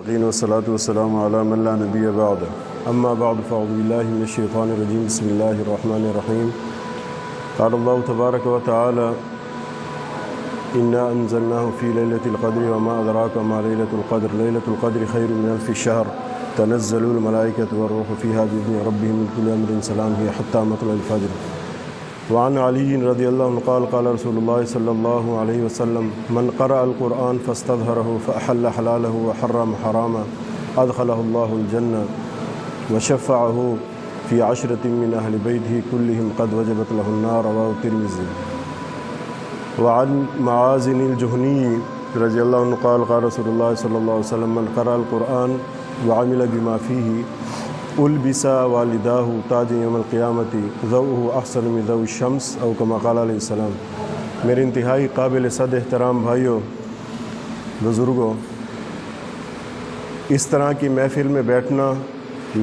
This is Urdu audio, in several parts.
والصلاة والسلام على من لا نبي بعد أما بعد فأعوذ بالله من الشيطان الرجيم بسم الله الرحمن الرحيم قال الله تبارك وتعالى إنا أنزلناه في ليلة القدر وما أدراك ما ليلة القدر ليلة القدر خير من ألف شهر تنزل الملائكة والروح فيها بإذن ربهم من كل أمر سلام هي حتى مطلع الفجر وعن علي رضي الله عنه قال قال رسول الله صلى الله عليه وسلم من قرأ القرآن فاستظهره فأحل حلاله وحرم حراما أدخله الله الجنة وشفعه في 10 من أهل بيته كلهم قد وجبت له النار رواه الترمذي وعن معاذ الجهني رضي الله عنه قال قال رسول الله صلى الله عليه وسلم من قرأ القرآن وعمل بما فيه البس والداه تاج یوم القیامت ضوءه احسن من ضوء الشمس او کما قال علیہ السلام۔ میرے انتہائی قابل صد احترام بھائیوں، بزرگوں، اس طرح کی محفل میں بیٹھنا،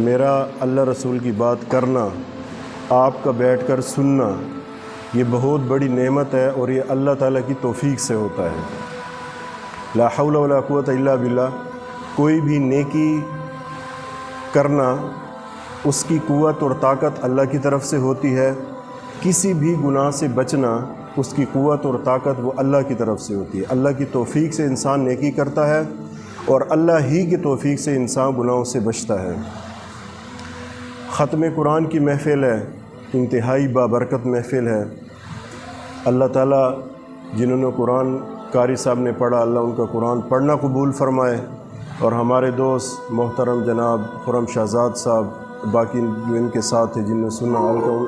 میرا اللہ رسول کی بات کرنا، آپ کا بیٹھ کر سننا، یہ بہت بڑی نعمت ہے اور یہ اللہ تعالیٰ کی توفیق سے ہوتا ہے۔ لا حول ولا قوت الا باللہ۔ کوئی بھی نیکی کرنا اس کی قوت اور طاقت اللہ کی طرف سے ہوتی ہے، کسی بھی گناہ سے بچنا اس کی قوت اور طاقت وہ اللہ کی طرف سے ہوتی ہے۔ اللہ کی توفیق سے انسان نیکی کرتا ہے اور اللہ ہی کی توفیق سے انسان گناہوں سے بچتا ہے۔ ختم قرآن کی محفل ہے، انتہائی بابرکت محفل ہے۔ اللہ تعالیٰ جنہوں نے قرآن قاری صاحب نے پڑھا، اللہ ان کا قرآن پڑھنا قبول فرمائے، اور ہمارے دوست محترم جناب خرم شہزاد صاحب باقی جو ان کے ساتھ ہیں جن نے سنا،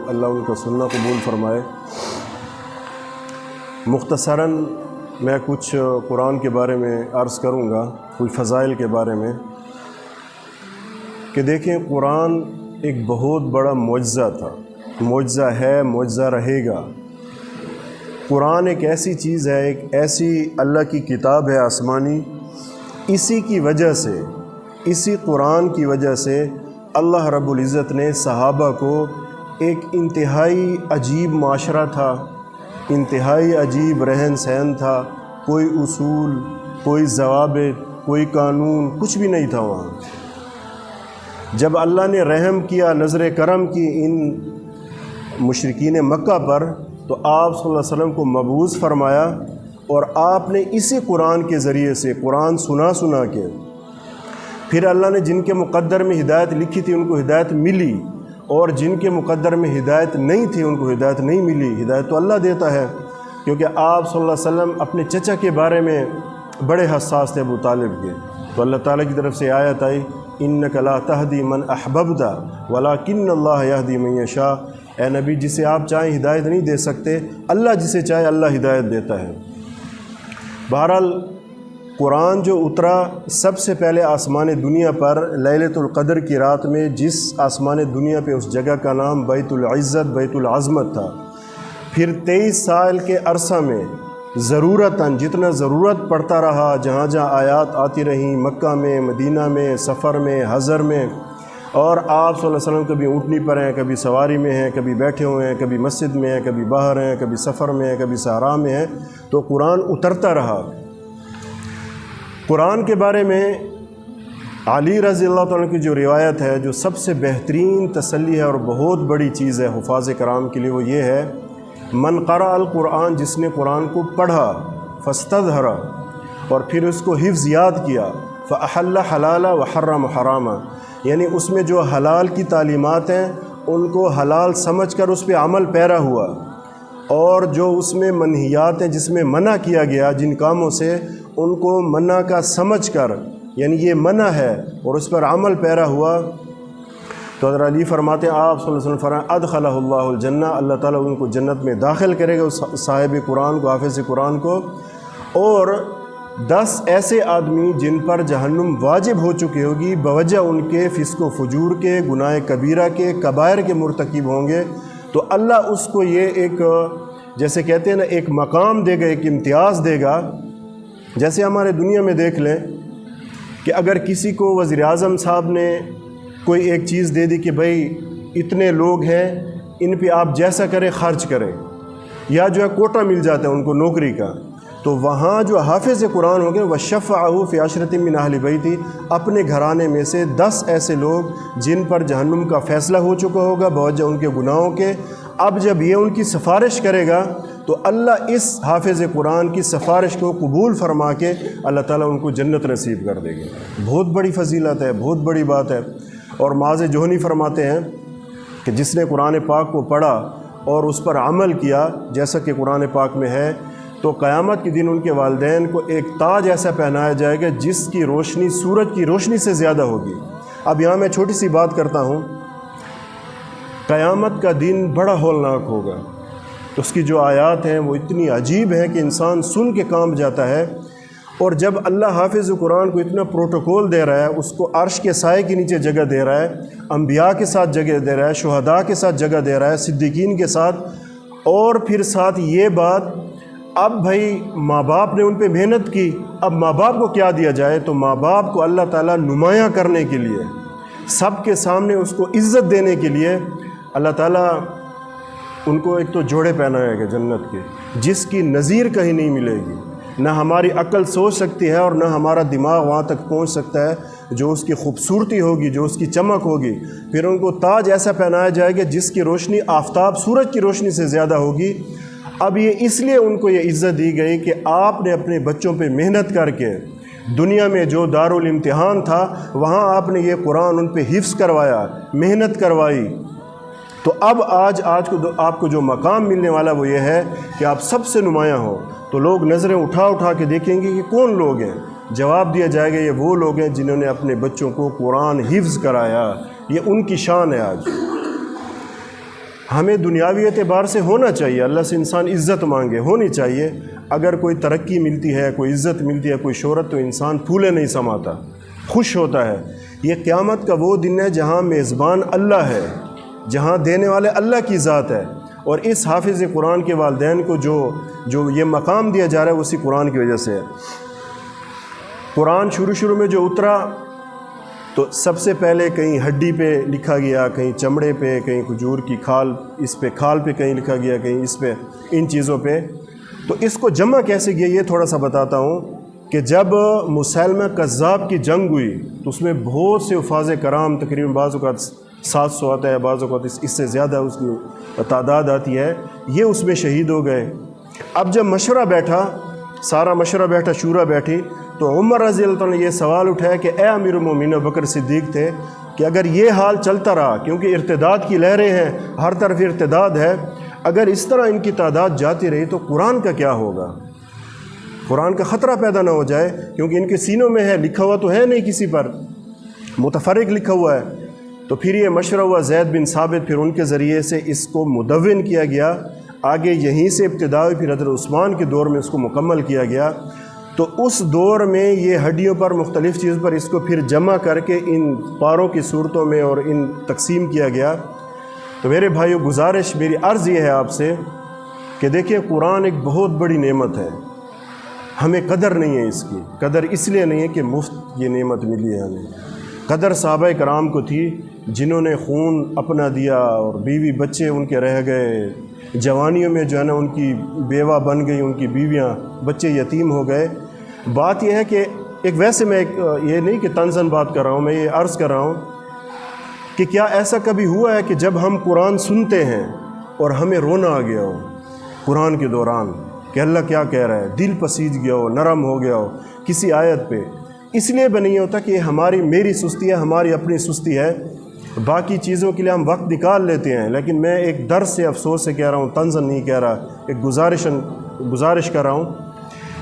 اللہ ان کا سننا قبول فرمائے۔ مختصراً میں کچھ قرآن کے بارے میں عرض کروں گا، کچھ فضائل کے بارے میں، کہ دیکھیں قرآن ایک بہت بڑا معجزہ تھا، معجزہ ہے، معجزہ رہے گا۔ قرآن ایک ایسی چیز ہے، ایک ایسی اللہ کی کتاب ہے آسمانی، اسی کی وجہ سے، اسی قرآن کی وجہ سے اللہ رب العزت نے صحابہ کو ایک انتہائی عجیب معاشرہ تھا، انتہائی عجیب رہن سہن تھا، کوئی اصول، کوئی ضوابط، کوئی قانون، کچھ بھی نہیں تھا وہاں۔ جب اللہ نے رحم کیا، نظر کرم کی ان مشرکین مکہ پر، تو آپ صلی اللہ علیہ وسلم کو مبعوث فرمایا، اور آپ نے اسی قرآن کے ذریعے سے قرآن سنا کے، پھر اللہ نے جن کے مقدر میں ہدایت لکھی تھی ان کو ہدایت ملی، اور جن کے مقدر میں ہدایت نہیں تھی ان کو ہدایت نہیں ملی۔ ہدایت تو اللہ دیتا ہے، کیونکہ آپ صلی اللہ علیہ وسلم اپنے چچا کے بارے میں بڑے حساس تھے، ابو طالب کے، تو اللہ تعالیٰ کی طرف سے آیت آئی انک لا تہدی من احببت ولکن اللہ یہدی من یشاء۔ اے نبی، جسے آپ چاہیں ہدایت نہیں دے سکتے، اللہ جسے چاہے اللہ ہدایت دیتا ہے۔ بہرحال قرآن جو اترا سب سے پہلے آسمان دنیا پر لیلۃ القدر کی رات میں، جس آسمان دنیا پہ اس جگہ کا نام بیت العزت، بیت العظمت تھا۔ پھر 23 سال کے عرصہ میں ضرورتاً جتنا ضرورت پڑتا رہا، جہاں جہاں آیات آتی رہیں، مکہ میں، مدینہ میں، سفر میں، حضر میں، اور آپ صلی اللہ علیہ وسلم کبھی اونٹنی پر ہیں، کبھی سواری میں ہیں، کبھی بیٹھے ہوئے ہیں، کبھی مسجد میں ہیں، کبھی باہر ہیں، کبھی سفر میں ہیں، کبھی صحرا میں ہیں، تو قرآن اترتا رہا۔ قرآن کے بارے میں علی رضی اللہ عنہ کی جو روایت ہے، جو سب سے بہترین تسلی ہے اور بہت بڑی چیز ہے حفاظ کرام کے لیے، وہ یہ ہے من قرأ القرآن، جس نے قرآن کو پڑھا، فاستظہر، اور پھر اس کو حفظ یاد کیا، فأحل حلالا وحرم حراما، یعنی اس میں جو حلال کی تعلیمات ہیں ان کو حلال سمجھ کر اس پہ عمل پیرا ہوا، اور جو اس میں منہیات ہیں جس میں منع کیا گیا جن کاموں سے، ان کو منع کا سمجھ کر، یعنی یہ منع ہے، اور اس پر عمل پیرا ہوا، تو حضرت علی فرماتے ہیں آپ صلی اللہ علیہ وسلم فرماتے ادخلہ اللہ الجنہ، اللہ تعالیٰ ان کو جنت میں داخل کرے گا، اس صاحب قرآن کو، حافظ قرآن کو۔ اور 10 ایسے آدمی جن پر جہنم واجب ہو چکی ہوگی بوجہ ان کے فسق و فجور کے، گناہ کبیرہ کے، کبائر کے مرتکب ہوں گے، تو اللہ اس کو یہ ایک، جیسے کہتے ہیں نا، ایک مقام دے گا، ایک امتیاز دے گا۔ جیسے ہمارے دنیا میں دیکھ لیں کہ اگر کسی کو وزیر اعظم صاحب نے کوئی ایک چیز دے دی کہ بھائی اتنے لوگ ہیں، ان پہ آپ جیسا کریں خرچ کریں، یا جو ہے کوٹا مل جاتا ہے ان کو نوکری کا، تو وہاں جو حافظ قرآن ہوں گے وَشَفَّعَهُ فِي عَشْرَةٍ مِّنْ أَهْلِ بَيْتِهِ، اپنے گھرانے میں سے 10 ایسے لوگ جن پر جہنم کا فیصلہ ہو چکا ہوگا بوجہ ان کے گناہوں کے، اب جب یہ ان کی سفارش کرے گا تو اللہ اس حافظ قرآن کی سفارش کو قبول فرما کے اللہ تعالیٰ ان کو جنت نصیب کر دے گا۔ بہت بڑی فضیلت ہے، بہت بڑی بات ہے۔ اور معاذ جوہنی فرماتے ہیں کہ جس نے قرآن پاک کو پڑھا اور اس پر عمل کیا جیسا کہ قرآن پاک میں ہے، تو قیامت کے دن ان کے والدین کو ایک تاج ایسا پہنایا جائے گا جس کی روشنی سورج کی روشنی سے زیادہ ہوگی۔ اب یہاں میں چھوٹی سی بات کرتا ہوں، قیامت کا دن بڑا ہولناک ہوگا، اس کی جو آیات ہیں وہ اتنی عجیب ہیں کہ انسان سن کے کانپ جاتا ہے۔ اور جب اللہ حافظ قرآن کو اتنا پروٹوکول دے رہا ہے، اس کو عرش کے سائے کے نیچے جگہ دے رہا ہے، انبیاء کے ساتھ جگہ دے رہا ہے، شہداء کے ساتھ جگہ دے رہا ہے، صدیقین کے ساتھ، اور پھر ساتھ یہ بات، اب بھائی ماں باپ نے ان پہ محنت کی، اب ماں باپ کو کیا دیا جائے؟ تو ماں باپ کو اللہ تعالیٰ نمایاں کرنے کے لیے، سب کے سامنے اس کو عزت دینے کے لیے اللہ تعالیٰ ان کو ایک تو جوڑے پہنائے گا جنت کے، جس کی نظیر کہیں نہیں ملے گی، نہ ہماری عقل سوچ سکتی ہے اور نہ ہمارا دماغ وہاں تک پہنچ سکتا ہے، جو اس کی خوبصورتی ہوگی، جو اس کی چمک ہوگی۔ پھر ان کو تاج ایسا پہنایا جائے گا جس کی روشنی آفتاب سورج کی روشنی سے زیادہ ہوگی۔ اب یہ اس لیے ان کو یہ عزت دی گئی کہ آپ نے اپنے بچوں پہ محنت کر کے دنیا میں جو دارالامتحان تھا وہاں آپ نے یہ قرآن ان پہ حفظ کروایا، محنت کروائی، تو اب آج کو آپ کو جو مقام ملنے والا وہ یہ ہے کہ آپ سب سے نمایاں ہو۔ تو لوگ نظریں اٹھا کے دیکھیں گے کہ کون لوگ ہیں، جواب دیا جائے گا یہ وہ لوگ ہیں جنہوں نے اپنے بچوں کو قرآن حفظ کرایا، یہ ان کی شان ہے۔ آج ہمیں دنیاوی اعتبار سے ہونا چاہیے، اللہ سے انسان عزت مانگے، ہونی چاہیے۔ اگر کوئی ترقی ملتی ہے، کوئی عزت ملتی ہے، کوئی شہرت، تو انسان پھولے نہیں سماتا، خوش ہوتا ہے۔ یہ قیامت کا وہ دن ہے جہاں میزبان اللہ ہے، جہاں دینے والے اللہ کی ذات ہے، اور اس حافظ قرآن کے والدین کو جو یہ مقام دیا جا رہا ہے اسی قرآن کی وجہ سے ہے۔ قرآن شروع میں جو اترا تو سب سے پہلے کہیں ہڈی پہ لکھا گیا، کہیں چمڑے پہ، کہیں کھجور کی کھال، اس پہ کھال پہ کہیں لکھا گیا، کہیں اس پہ، ان چیزوں پہ۔ تو اس کو جمع کیسے کیا یہ تھوڑا سا بتاتا ہوں کہ جب مسیلمہ کذاب کی جنگ ہوئی تو اس میں بہت سے حفاظ کرام، تقریباً بعض اوقات 700 آتا ہے، بعض اوقات اس سے زیادہ اس کی تعداد آتی ہے، یہ اس میں شہید ہو گئے۔ اب جب مشورہ بیٹھا، سارا مشورہ بیٹھا، شورا بیٹھی، تو عمر رضی اللہ عنہ نے یہ سوال اٹھایا کہ اے امیر المومنین، بکر صدیق تھے، کہ اگر یہ حال چلتا رہا، کیونکہ ارتداد کی لہریں ہیں، ہر طرف ارتداد ہے، اگر اس طرح ان کی تعداد جاتی رہی تو قرآن کا کیا ہوگا؟ قرآن کا خطرہ پیدا نہ ہو جائے، کیونکہ ان کے سینوں میں ہے، لکھا ہوا تو ہے نہیں کسی پر، متفرق لکھا ہوا ہے۔ تو پھر یہ مشورہ ہوا زید بن ثابت، پھر ان کے ذریعے سے اس کو مدون کیا گیا، آگے یہیں سے ابتدا ہوئی، پھر حضرت عثمان کے دور میں اس کو مکمل کیا گیا۔ تو اس دور میں یہ ہڈیوں پر، مختلف چیز پر اس کو پھر جمع کر کے ان پاروں کی صورتوں میں اور ان تقسیم کیا گیا۔ تو میرے بھائیو، گزارش، میری عرض یہ ہے آپ سے کہ دیکھیں قرآن ایک بہت بڑی نعمت ہے، ہمیں قدر نہیں ہے اس کی۔ قدر اس لیے نہیں ہے کہ مفت یہ نعمت ملی ہے ہمیں، قدر صحابہ کرام کو تھی جنہوں نے خون اپنا دیا اور بیوی بچے ان کے رہ گئے، جوانیوں میں جو ہے نا ان کی بیوہ بن گئی، ان کی بیویاں، بچے یتیم ہو گئے۔ بات یہ ہے کہ ویسے میں یہ نہیں کہ طنزاً بات کر رہا ہوں، میں یہ عرض کر رہا ہوں کہ کیا ایسا کبھی ہوا ہے کہ جب ہم قرآن سنتے ہیں اور ہمیں رونا آ گیا ہو قرآن کے دوران کہ اللہ کیا کہہ رہا ہے، دل پسیج گیا ہو، نرم ہو گیا ہو کسی آیت پہ؟ اس لیے بھی نہیں ہوتا کہ یہ میری سستی ہے، ہماری اپنی سستی ہے، باقی چیزوں کے لیے ہم وقت نکال لیتے ہیں، لیکن میں ایک درد سے، افسوس سے کہہ رہا ہوں، طنزاً نہیں کہہ رہا، ایک گزارش کر رہا ہوں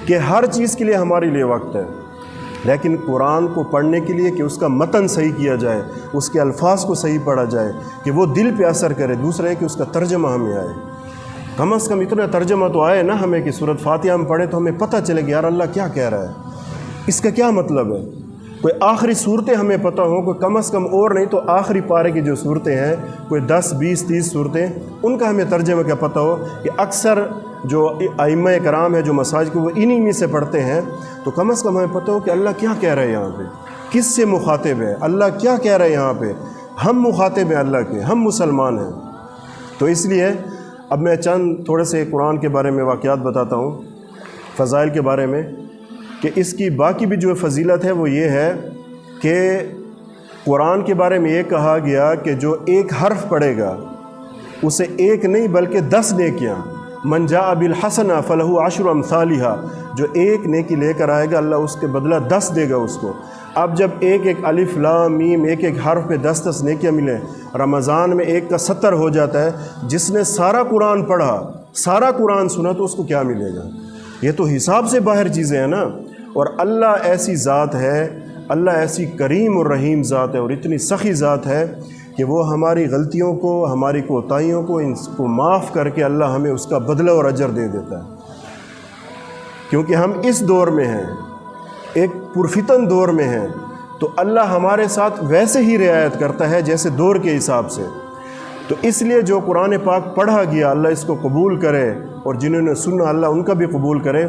کہ ہر چیز کے لیے ہمارے لیے وقت ہے، لیکن قرآن کو پڑھنے کے لیے کہ اس کا متن صحیح کیا جائے، اس کے الفاظ کو صحیح پڑھا جائے کہ وہ دل پہ اثر کرے۔ دوسرا ہے کہ اس کا ترجمہ ہمیں آئے، کم از کم اتنا ترجمہ تو آئے نا ہمیں کہ سورۃ فاتحہ ہم پڑھیں تو ہمیں پتہ چلے کہ یار اللہ کیا کہہ رہا ہے، اس کا کیا مطلب ہے۔ کوئی آخری صورتیں ہمیں پتہ ہوں، کوئی کم از کم اور نہیں تو آخری پارے کی جو صورتیں ہیں، کوئی 10 20 30 صورتیں، ان کا ہمیں ترجمہ کا پتہ ہو کہ اکثر جو ائمہ کرام ہے جو مساجد کو وہ انہی میں سے پڑھتے ہیں، تو کم از کم ہمیں پتہ ہو کہ اللہ کیا کہہ رہا ہے یہاں پہ، کس سے مخاطب ہے، اللہ کیا کہہ رہا ہے یہاں پہ، ہم مخاطب ہیں اللہ کے، ہم مسلمان ہیں۔ تو اس لیے اب میں چند تھوڑے سے قرآن کے بارے میں واقعات بتاتا ہوں فضائل کے بارے میں کہ اس کی باقی بھی جو فضیلت ہے وہ یہ ہے کہ قرآن کے بارے میں یہ کہا گیا کہ جو ایک حرف پڑھے گا اسے ایک نہیں بلکہ 10 نیکیاں، من جاء بالحسنہ فلہ عشر امثالہا، جو ایک نیکی لے کر آئے گا اللہ اس کے بدلہ 10 دے گا اس کو۔ اب جب ایک ایک الف لام میم ایک ایک حرف پہ 10 نیکیاں ملیں، رمضان میں ایک کا 70 ہو جاتا ہے۔ جس نے سارا قرآن پڑھا، سارا قرآن سنا تو اس کو کیا ملے گا؟ یہ تو حساب سے باہر چیزیں ہیں نا۔ اور اللہ ایسی ذات ہے، اللہ ایسی کریم اور رحیم ذات ہے اور اتنی سخی ذات ہے کہ وہ ہماری غلطیوں کو، ہماری کوتاہیوں کو، ان کو معاف کر کے اللہ ہمیں اس کا بدلہ اور اجر دے دیتا ہے۔ کیونکہ ہم اس دور میں ہیں، ایک پرفتن دور میں ہیں، تو اللہ ہمارے ساتھ ویسے ہی رعایت کرتا ہے جیسے دور کے حساب سے۔ تو اس لیے جو قرآن پاک پڑھا گیا اللہ اس کو قبول کرے، اور جنہوں نے سنا اللہ ان کا بھی قبول کرے۔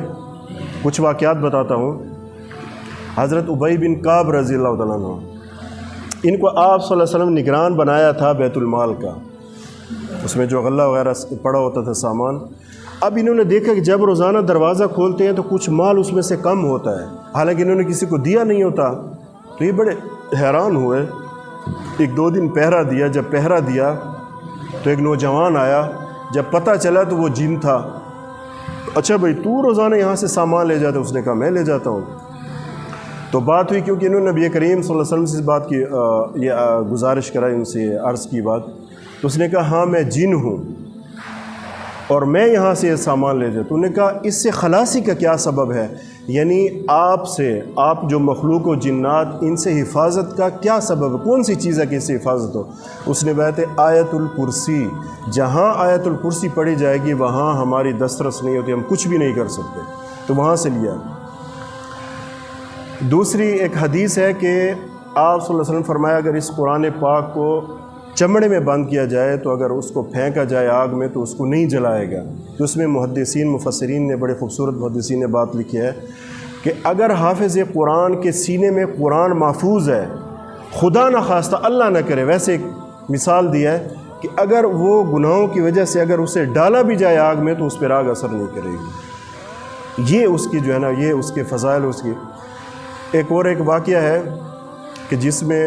کچھ واقعات بتاتا ہوں۔ حضرت ابی بن کعب رضی اللہ تعالیٰ عنہ، ان کو آپ صلی اللہ علیہ وسلم نگران بنایا تھا بیت المال کا، اس میں جو غلہ وغیرہ پڑا ہوتا تھا سامان۔ اب انہوں نے دیکھا کہ جب روزانہ دروازہ کھولتے ہیں تو کچھ مال اس میں سے کم ہوتا ہے، حالانکہ انہوں نے کسی کو دیا نہیں ہوتا۔ تو یہ بڑے حیران ہوئے، 1-2 دن پہرا دیا۔ جب پہرا دیا تو ایک نوجوان آیا، جب پتہ چلا تو وہ جن تھا۔ اچھا بھائی تو روزانہ یہاں سے سامان لے جاتا؟ اس نے کہا میں لے جاتا ہوں۔ تو بات ہوئی، کیونکہ انہوں نے نبی کریم صلی اللہ علیہ وسلم سے اس بات کی یہ گزارش کرائی، ان سے عرض کی بات، تو اس نے کہا ہاں میں جن ہوں اور میں یہاں سے یہ سامان لے جاتا ہوں۔ انہوں نے کہا اس سے خلاصی کا کیا سبب ہے؟ یعنی آپ سے، آپ جو مخلوق و جنات، ان سے حفاظت کا کیا سبب ہے؟ کون سی چیز ہے کہ اس سے حفاظت ہو؟ اس نے بات ہے آیت الکرسی، جہاں آیت الکرسی پڑھی جائے گی وہاں ہماری دسترس نہیں ہوتی، ہم کچھ بھی نہیں کر سکتے، تو وہاں سے لیا۔ دوسری ایک حدیث ہے کہ آپ صلی اللہ علیہ وسلم فرمایا اگر اس قرآن پاک کو چمڑے میں بند کیا جائے تو اگر اس کو پھینکا جائے آگ میں تو اس کو نہیں جلائے گا۔ تو اس میں محدثین مفسرین نے، بڑے خوبصورت محدثین نے بات لکھی ہے کہ اگر حافظ قرآن کے سینے میں قرآن محفوظ ہے، خدا نہ خواستہ اللہ نہ کرے، ویسے ایک مثال دیا ہے کہ اگر وہ گناہوں کی وجہ سے اگر اسے ڈالا بھی جائے آگ میں تو اس پر آگ اثر نہیں کرے گی۔ یہ اس کی جو ہے نا، یہ اس کے فضائل۔ اس کی ایک واقعہ ہے کہ جس میں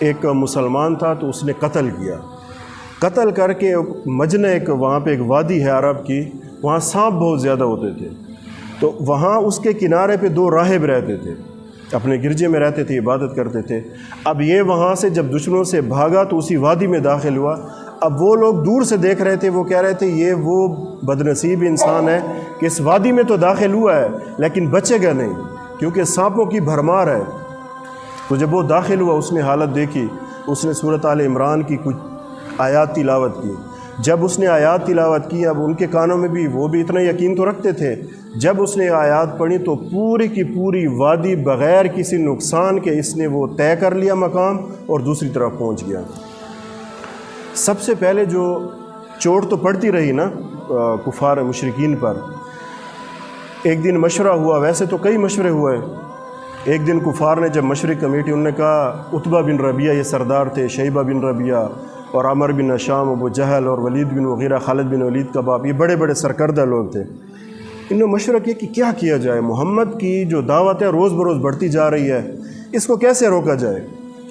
ایک مسلمان تھا تو اس نے قتل کیا، قتل کر کے مجنہ، ایک وہاں پہ ایک وادی ہے عرب کی، وہاں سانپ بہت زیادہ ہوتے تھے، تو وہاں اس کے کنارے پہ 2 راہب رہتے تھے، اپنے گرجے میں رہتے تھے، عبادت کرتے تھے۔ اب یہ وہاں سے جب دشمنوں سے بھاگا تو اسی وادی میں داخل ہوا۔ اب وہ لوگ دور سے دیکھ رہے تھے، وہ کہہ رہے تھے یہ وہ بدنصیب انسان ہے کہ اس وادی میں تو داخل ہوا ہے لیکن بچے گا نہیں، کیونکہ سانپوں کی بھرمار ہے۔ تو جب وہ داخل ہوا اس نے حالت دیکھی، اس نے سورۃ آل عمران کی کچھ آیات تلاوت کی۔ جب اس نے آیات تلاوت کی، اب ان کے کانوں میں بھی، وہ بھی اتنا یقین تو رکھتے تھے، جب اس نے آیات پڑھی تو پوری کی پوری وادی بغیر کسی نقصان کے اس نے وہ طے کر لیا مقام اور دوسری طرف پہنچ گیا۔ سب سے پہلے جو چوٹ تو پڑتی رہی نا کفار مشرکین پر، ایک دن مشورہ ہوا، ویسے تو کئی مشورے ہوئے۔ ایک دن کفار نے جب مشرق کمیٹی، انہوں نے کہا عتبہ بن ربیعہ یہ سردار تھے، شیبہ بن ربیعہ اور عمر بن ہشام، ابو جہل اور ولید بن مغیرہ، خالد بن ولید کا باپ، یہ بڑے بڑے سرکردہ لوگ تھے۔ انہوں نے مشورہ کیا کہ کیا جائے، محمد کی جو دعوت ہے روز بروز بڑھتی جا رہی ہے، اس کو کیسے روکا جائے۔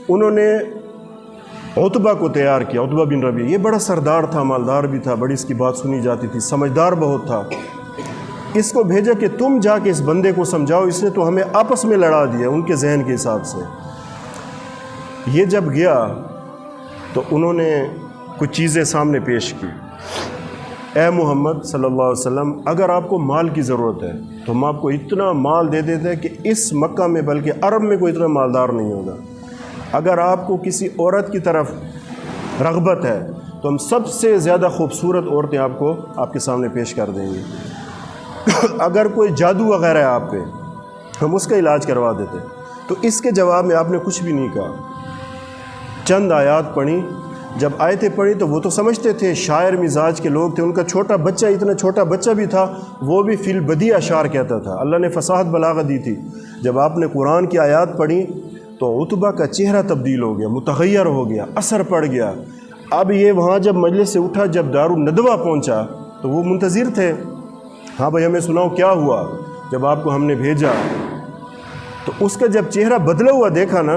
انہوں نے عتبہ کو تیار کیا، عتبہ بن ربیعہ، یہ بڑا سردار تھا، مالدار بھی تھا، بڑی اس کی بات سنی جاتی تھی، سمجھدار بہت تھا۔ اس کو بھیجا کہ تم جا کے اس بندے کو سمجھاؤ، اس نے تو ہمیں آپس میں لڑا دیا ان کے ذہن کے حساب سے۔ یہ جب گیا تو انہوں نے کچھ چیزیں سامنے پیش کی۔ اے محمد صلی اللہ علیہ وسلم، اگر آپ کو مال کی ضرورت ہے تو ہم آپ کو اتنا مال دے دیتے کہ اس مکہ میں بلکہ عرب میں کوئی اتنا مالدار نہیں ہوگا۔ اگر آپ کو کسی عورت کی طرف رغبت ہے تو ہم سب سے زیادہ خوبصورت عورتیں آپ کو آپ کے سامنے پیش کر دیں گے۔ اگر کوئی جادو وغیرہ ہے آپ پہ ہم اس کا علاج کروا دیتے۔ تو اس کے جواب میں آپ نے کچھ بھی نہیں کہا، چند آیات پڑھی۔ جب آیتیں پڑھی تو وہ تو سمجھتے تھے، شاعر مزاج کے لوگ تھے، ان کا چھوٹا بچہ، اتنا چھوٹا بچہ بھی تھا، وہ بھی فی البدیع اشعار کہتا تھا، اللہ نے فصاحت بلاغت دی تھی۔ جب آپ نے قرآن کی آیات پڑھی تو عتبہ کا چہرہ تبدیل ہو گیا، متغیر ہو گیا، اثر پڑ گیا۔ اب یہ وہاں جب مجلس سے اٹھا، جب دار الندوہ پہنچا تو وہ منتظر تھے ہاں بھائی ہمیں سناؤ کیا ہوا جب آپ کو ہم نے بھیجا؟ تو اس کا جب چہرہ بدلا ہوا دیکھا نا،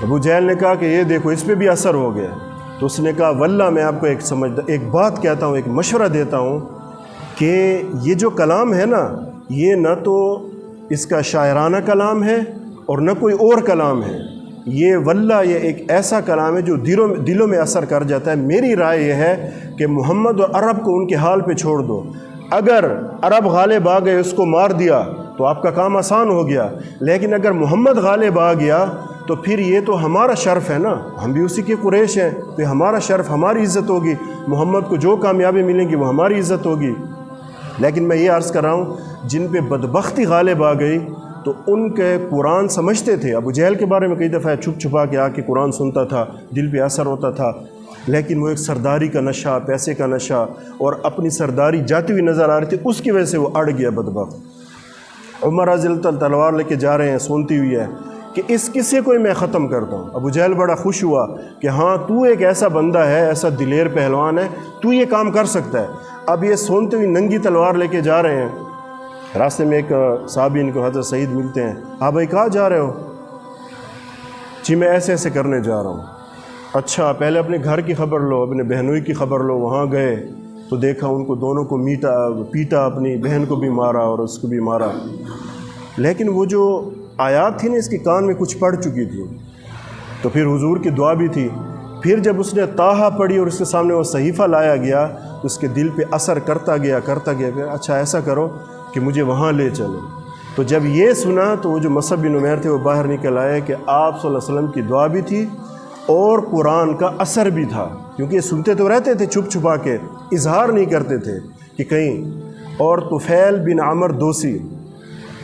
ابو جہل نے کہا کہ یہ دیکھو اس پہ بھی اثر ہو گیا۔ تو اس نے کہا واللہ میں آپ کو ایک بات کہتا ہوں، ایک مشورہ دیتا ہوں کہ یہ جو کلام ہے نا، یہ نہ تو اس کا شاعرانہ کلام ہے اور نہ کوئی اور کلام ہے، یہ واللہ یہ ایک ایسا کلام ہے جو دلوں میں اثر کر جاتا ہے۔ میری رائے یہ ہے کہ محمد اور عرب کو ان کے حال پہ چھوڑ دو۔ اگر عرب غالب آ گئے، اس کو مار دیا تو آپ کا کام آسان ہو گیا، لیکن اگر محمد غالب آ گیا تو پھر یہ تو ہمارا شرف ہے نا، ہم بھی اسی کے قریش ہیں، تو ہمارا شرف، ہماری عزت ہوگی، محمد کو جو کامیابی ملیں گی وہ ہماری عزت ہوگی۔ لیکن میں یہ عرض کر رہا ہوں جن پہ بدبختی غالب آ گئی تو ان کے قرآن سمجھتے تھے۔ ابو جہل کے بارے میں کئی دفعہ چھپ چھپا کے آ کے قرآن سنتا تھا، دل پہ اثر ہوتا تھا، لیکن وہ ایک سرداری کا نشہ، پیسے کا نشہ، اور اپنی سرداری جاتی ہوئی نظر آ رہی تھی، اس کی وجہ سے وہ اڑ گیا بدبخت۔ عمر رضی اللہ عنہ تلوار لے کے جا رہے ہیں، سنتی ہوئی ہے کہ اس قصے کو میں ختم کرتا ہوں۔ ابو جہل بڑا خوش ہوا کہ ہاں تو ایک ایسا بندہ ہے، ایسا دلیر پہلوان ہے، تو یہ کام کر سکتا ہے۔ اب یہ سنتے ہوئی ننگی تلوار لے کے جا رہے ہیں، راستے میں ایک صحابی ان کو حضرت سعید ملتے ہیں۔ ہاں بھائی کہاں جا رہے ہو؟ جی میں ایسے ایسے کرنے جا رہا ہوں۔ اچھا پہلے اپنے گھر کی خبر لو، اپنے بہنوئی کی خبر لو۔ وہاں گئے تو دیکھا ان کو دونوں کو پیٹا، اپنی بہن کو بھی مارا اور اس کو بھی مارا۔ لیکن وہ جو آیات تھی نا اس کے کان میں کچھ پڑ چکی تھی، تو پھر حضور کی دعا بھی تھی۔ پھر جب اس نے طٰہٰ پڑھی اور اس کے سامنے وہ صحیفہ لایا گیا تو اس کے دل پہ اثر کرتا گیا۔ پھر اچھا ایسا کرو کہ مجھے وہاں لے چلو۔ تو جب یہ سنا تو وہ جو مصعب بن عمیر تھے وہ باہر نکل آئے کہ آپ صلی اللہ علیہ وسلم کی دعا بھی تھی اور قرآن کا اثر بھی تھا، کیونکہ یہ سنتے تو رہتے تھے چھپ چھپا کے، اظہار نہیں کرتے تھے کہ کہیں۔ اور طفیل بن عمر دوسی،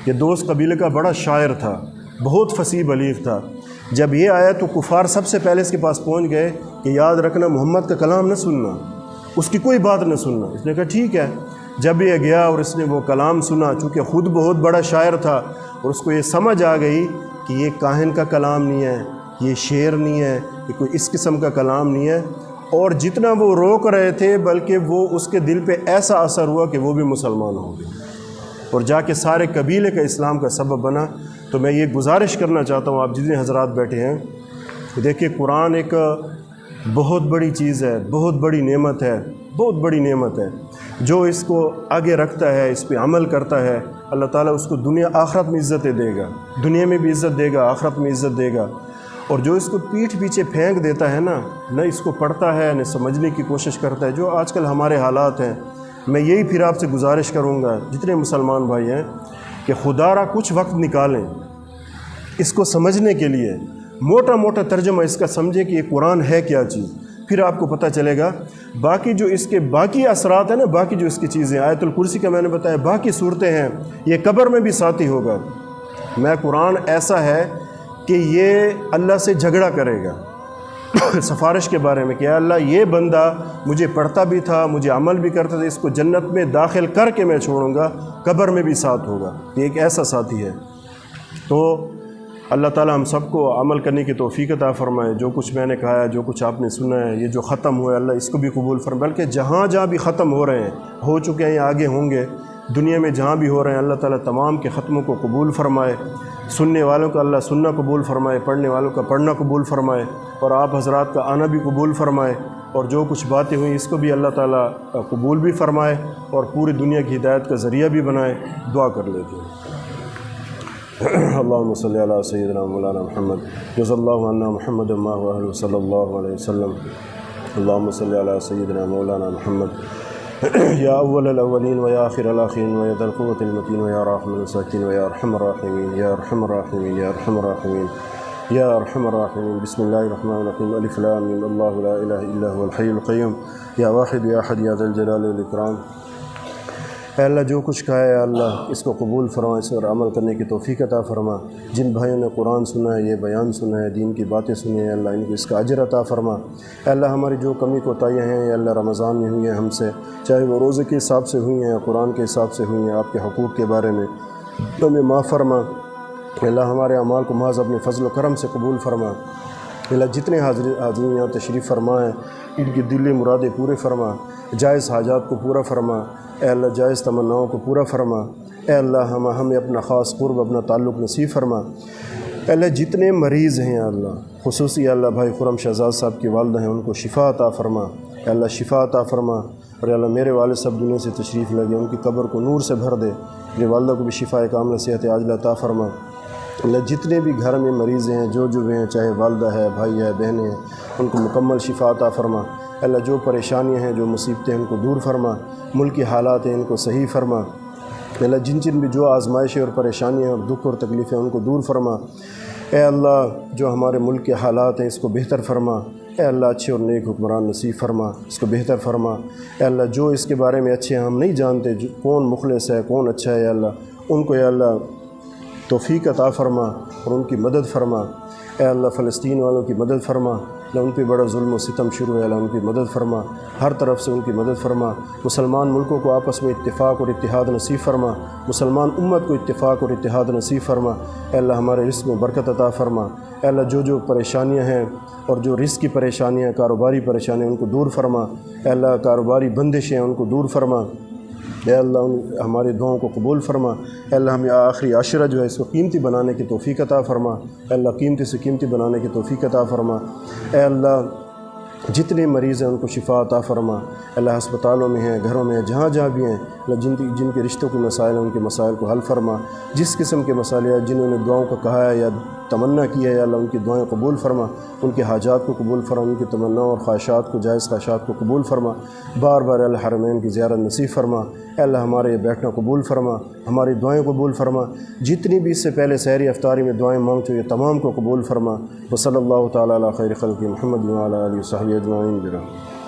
یہ دوست قبیلے کا بڑا شاعر تھا، بہت فصیح بلیغ تھا۔ جب یہ آیا تو کفار سب سے پہلے اس کے پاس پہنچ گئے کہ یاد رکھنا محمد کا کلام نہ سننا، اس کی کوئی بات نہ سننا۔ اس نے کہا ٹھیک ہے۔ جب یہ گیا اور اس نے وہ کلام سنا، چونکہ خود بہت بڑا شاعر تھا اور اس کو یہ سمجھ آ گئی کہ یہ کاہن کا کلام نہیں ہے، یہ شعر نہیں ہے، یہ کوئی اس قسم کا کلام نہیں ہے۔ اور جتنا وہ روک رہے تھے بلکہ وہ اس کے دل پہ ایسا اثر ہوا کہ وہ بھی مسلمان ہو گئے اور جا کے سارے قبیلے کا اسلام کا سبب بنا۔ تو میں یہ گزارش کرنا چاہتا ہوں آپ جتنے حضرات بیٹھے ہیں، دیکھیں قرآن ایک بہت بڑی چیز ہے، بہت بڑی نعمت ہے، بہت بڑی نعمت ہے۔ جو اس کو آگے رکھتا ہے، اس پہ عمل کرتا ہے، اللہ تعالیٰ اس کو دنیا آخرت میں عزتیں دے گا، دنیا میں بھی عزت دے گا، آخرت میں عزت دے گا۔ اور جو اس کو پیٹھ پیچھے پھینک دیتا ہے نا، نہ اس کو پڑھتا ہے نہ سمجھنے کی کوشش کرتا ہے، جو آج کل ہمارے حالات ہیں، میں یہی پھر آپ سے گزارش کروں گا جتنے مسلمان بھائی ہیں کہ خدا را کچھ وقت نکالیں اس کو سمجھنے کے لیے، موٹا موٹا ترجمہ اس کا سمجھیں کہ یہ قرآن ہے کیا چیز، پھر آپ کو پتہ چلے گا۔ باقی جو اس کے باقی اثرات ہیں نا، باقی جو اس کی چیزیں، آیت الکرسی کا میں نے بتایا، باقی صورتیں ہیں، یہ قبر میں بھی ساتھی ہوگا۔ میں قرآن ایسا ہے کہ یہ اللہ سے جھگڑا کرے گا سفارش کے بارے میں کہ یا اللہ یہ بندہ مجھے پڑھتا بھی تھا، مجھے عمل بھی کرتا تھا، اس کو جنت میں داخل کر کے میں چھوڑوں گا، قبر میں بھی ساتھ ہوگا۔ یہ ایک ایسا ساتھی ہے۔ تو اللہ تعالیٰ ہم سب کو عمل کرنے کی توفیق عطا فرمائے۔ جو کچھ میں نے کہا ہے، جو کچھ آپ نے سنا ہے، یہ جو ختم ہوا ہے اللہ اس کو بھی قبول فرمائے، بلکہ جہاں جہاں بھی ختم ہو رہے ہیں، ہو چکے ہیں یا آگے ہوں گے، دنیا میں جہاں بھی ہو رہے ہیں، اللہ تعالیٰ تمام کے ختموں کو قبول فرمائے۔ سننے والوں کا اللہ سننا قبول فرمائے، پڑھنے والوں کا پڑھنا قبول فرمائے، اور آپ حضرات کا آنا بھی قبول فرمائے، اور جو کچھ باتیں ہوئیں اس کو بھی اللہ تعالیٰ قبول بھی فرمائے اور پوری دنیا کی ہدایت کا ذریعہ بھی بنائے۔ دعا کر لیتے ہیں۔ اللہم صلی علی سیدنا مولانا محمد جزا اللہ عنا محمد ما هو اہلہ صلی اللہ علیہ وسلم۔ اللہم صلی علی سیدنا مولانا محمد یا اول الاولین و یا آخر الاخرین و یا ذا القوة المتین و یا راحم الساکین و یا ارحم الراحمین یا ارحم الراحمین یا ارحم الراحمین یا ارحم الراحمین۔ بسم اللہ الرحمن الرحیم۔ الف لام میم اللہ لا الہ الا هو الحی القیوم یا واحد یا احد یا ذا الجلال والاکرام۔ اے اللہ جو کچھ کہا ہے اللہ اس کو قبول فرما، اس پر عمل کرنے کی توفیق عطا فرما۔ جن بھائیوں نے قرآن سنا ہے، یہ بیان سنا ہے، دین کی باتیں سنی ہیں، اللہ ان کو اس کا اجر عطا فرما۔ اے اللہ ہماری جو کمی کوتاہیاں ہیں یا اللہ رمضان میں ہوئی ہیں ہم سے، چاہے وہ روزے کے حساب سے ہوئی ہیں یا قرآن کے حساب سے ہوئی ہیں، آپ کے حقوق کے بارے میں ہمیں معاف فرما۔ اے اللہ ہمارے اعمال کو محض اپنے فضل و کرم سے قبول فرما۔ اللہ جتنے حاضرین یہاں تشریف فرما ہیں ان کی دلی مرادیں پورے فرما، جائز حاجات کو پورا فرما، اے اللہ جائز تمناؤں کو پورا فرما، اے اللہ ہمیں اپنا خاص قرب اپنا تعلق نصیب فرما، اے اللہ جتنے مریض ہیں اللہ خصوصی اللہ بھائی خرم شہزاد صاحب کی والدہ ہیں ان کو شفا عطا فرما، اے اللہ شفا عطا فرما، اور اے اللہ میرے والد صاحب دنیا سے تشریف لگے ان کی قبر کو نور سے بھر دے، میری والدہ کو بھی شفا کاملہ صحت عاجلہ عطا فرما، اللہ جتنے بھی گھر میں مریض ہیں جو بھی ہیں چاہے والدہ ہے بھائی ہے بہنیں ہیں ان کو مکمل شفا عطا فرما، اللہ جو پریشانیاں ہیں جو مصیبتیں ہیں ان کو دور فرما، ملکی حالات ہیں ان کو صحیح فرما، اللہ جن بھی جو آزمائشیں اور پریشانیاں اور دکھ اور تکلیفیں ان کو دور فرما، اے اللہ جو ہمارے ملک کے حالات ہیں اس کو بہتر فرما، اے اللہ اچھے اور نیک حکمران نصیب فرما، اس کو بہتر فرما، اے اللہ جو اس کے بارے میں اچھے ہم نہیں جانتے کون مخلص ہے کون اچھا ہے، اے اللہ ان کو اے اللہ توفیق عطا فرما اور ان کی مدد فرما، اے اللہ فلسطین والوں کی مدد فرما، اللہ ان پہ بڑا ظلم و ستم شروع ہے، اللہ ان کی مدد فرما، ہر طرف سے ان کی مدد فرما، مسلمان ملکوں کو آپس میں اتفاق اور اتحاد نصیب فرما، مسلمان امت کو اتفاق اور اتحاد نصیب فرما، اے اللہ ہمارے رزق میں برکت عطا فرما، اے اللہ جو پریشانیاں ہیں اور جو رزق کی پریشانیاں کاروباری پریشانیاں ان کو دور فرما، اے اللہ کاروباری بندشیں ان کو دور فرما، اے اللہ ہماری دعاؤں کو قبول فرما، اے اللہ ہمیں آخری عشرہ جو ہے اس کو قیمتی بنانے کی توفیق عطا فرما، اے اللہ قیمتی سے قیمتی بنانے کی توفیق عطا فرما، اے اللہ جتنے مریض ہیں ان کو شفا عطا فرما، اللہ ہسپتالوں میں ہیں گھروں میں ہیں جہاں بھی ہیں اللہ جن کے رشتوں کے مسائل ہیں ان کے مسائل کو حل فرما، جس قسم کے مسائل ہیں جنہوں نے دعاؤں کو کہا ہے یا تمنا کی ہے یا اللہ ان کی دعائیں قبول فرما، ان کے حاجات کو قبول فرما، ان کی تمناؤں اور خواہشات کو جائز خواہشات کو قبول فرما، بار بار اللہ حرمین کی زیارت نصیب فرما، اے اللہ ہمارے یہ بیٹھنا قبول فرما، ہماری دعائیں قبول فرما، جتنی بھی اس سے پہلے سحری افطاری میں دعائیں مانگتے ہوئے تمام کو قبول فرما، وصلی اللہ تعالیٰ علی خیر خلق محمد وعلی آلہ وصحبہ اجمعین برحمتہ۔